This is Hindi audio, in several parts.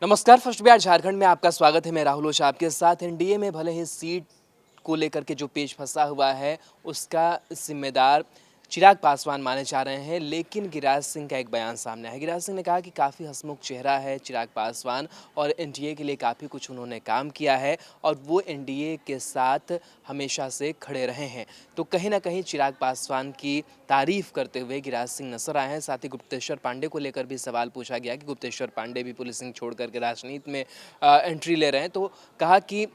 नमस्कार। फर्स्ट बिहार झारखंड में आपका स्वागत है। मैं राहुल ओझा आपके साथ। एनडीए में भले ही सीट को लेकर के जो पेच फंसा हुआ है उसका जिम्मेदार चिराग पासवान माने जा रहे हैं, लेकिन गिरिराज सिंह का एक बयान सामने आया है। गिरिराज सिंह ने कहा कि काफ़ी हंसमुख चेहरा है चिराग पासवान और एनडीए के लिए काफ़ी कुछ उन्होंने काम किया है और वो एनडीए के साथ हमेशा से खड़े रहे हैं। तो कहीं ना कहीं चिराग पासवान की तारीफ करते हुए गिरिराज सिंह नजर आए हैं। साथ ही गुप्तेश्वर पांडे को लेकर भी सवाल पूछा गया कि गुप्तेश्वर पांडे भी पुलिसिंग छोड़ करके राजनीति में एंट्री ले रहे हैं। तो कहा कि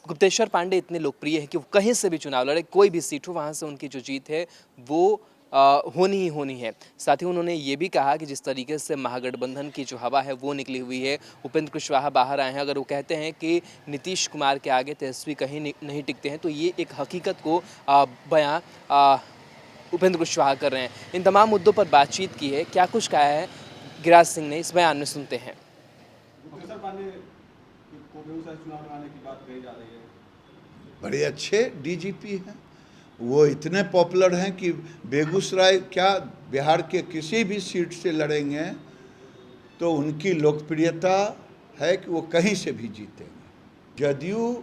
गुप्तेश्वर पांडे इतने लोकप्रिय है कि वो कहीं से भी चुनाव लड़े, कोई भी सीट हो वहाँ से उनकी जो जीत है वो होनी ही होनी है। साथ ही उन्होंने ये भी कहा कि जिस तरीके से महागठबंधन की जो हवा है वो निकली हुई है, उपेंद्र कुशवाहा बाहर आए हैं। अगर वो कहते हैं कि नीतीश कुमार के आगे तेजस्वी कहीं नहीं टिकते हैं, तो ये एक हकीकत को बयां उपेंद्र कुशवाहा कर रहे हैं। इन तमाम मुद्दों पर बातचीत की है। क्या कुछ कहा है गिरिराज सिंह ने, इस बयान में सुनते हैं। बड़े अच्छे डीजीपी हैं, वो इतने पॉपुलर हैं कि बेगूसराय क्या बिहार के किसी भी सीट से लड़ेंगे तो उनकी लोकप्रियता है कि वो कहीं से भी जीतेंगे। जदयू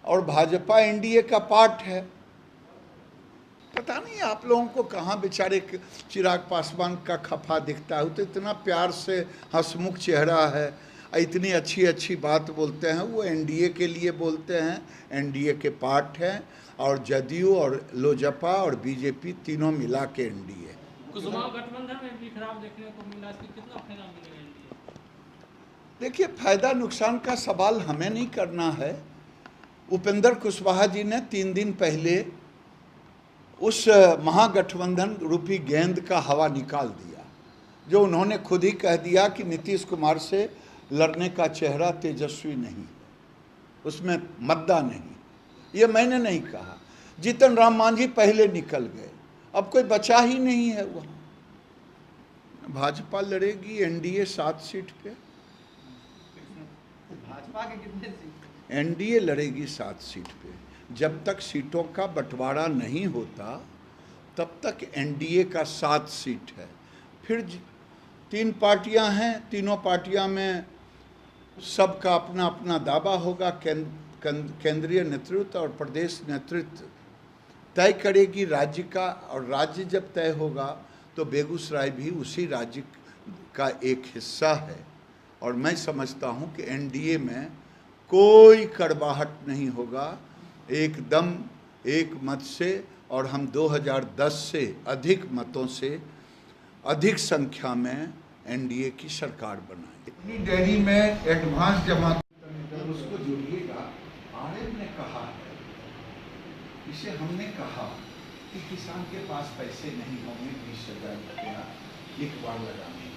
और भाजपा एनडीए का पार्ट है। पता नहीं आप लोगों को कहाँ बेचारे चिराग पासवान का खफा दिखता है। वो तो इतना प्यार से हंसमुख चेहरा है, इतनी अच्छी अच्छी बात बोलते हैं। वो एनडीए के लिए बोलते हैं, एनडीए के पार्ट हैं और जदयू और लोजपा और बीजेपी तीनों मिला के एनडीए। गठबंधन में भी खराब देखने को मिला, कितना फायदा मिलेगा? देखिए, फायदा नुकसान का सवाल हमें नहीं करना है। उपेंद्र कुशवाहा जी ने 3 दिन पहले उस महागठबंधन रूपी गेंद का हवा निकाल दिया, जो उन्होंने खुद ही कह दिया कि नीतीश कुमार से लड़ने का चेहरा तेजस्वी नहीं, उसमें मद्दा नहीं। ये मैंने नहीं कहा। जीतन राम मांझी पहले निकल गए, अब कोई बचा ही नहीं है वहाँ। भाजपा लड़ेगी एनडीए 7 सीट पे। भाजपा के कितने सीट? एनडीए लड़ेगी 7 सीट पे। जब तक सीटों का बंटवारा नहीं होता तब तक एनडीए का 7 सीट है। फिर 3 पार्टियां हैं, तीनों पार्टियां में सबका अपना अपना दावा होगा। केंद्रीय नेतृत्व और प्रदेश नेतृत्व तय करेगी राज्य का, और राज्य जब तय होगा तो बेगूसराय भी उसी राज्य का एक हिस्सा है। और मैं समझता हूं कि एनडीए में कोई कड़वाहट नहीं होगा, एकदम एक मत से, और हम 2010 से अधिक मतों से अधिक संख्या में एनडीए की सरकार बनाएंगे। इतनी डेयरी में एडवांस जमा उसको जोड़िएगा। आरएफ ने कहा है, इसे हमने कहा कि किसान के पास पैसे नहीं होंगे 20,000 रुपया एक बार लगाने।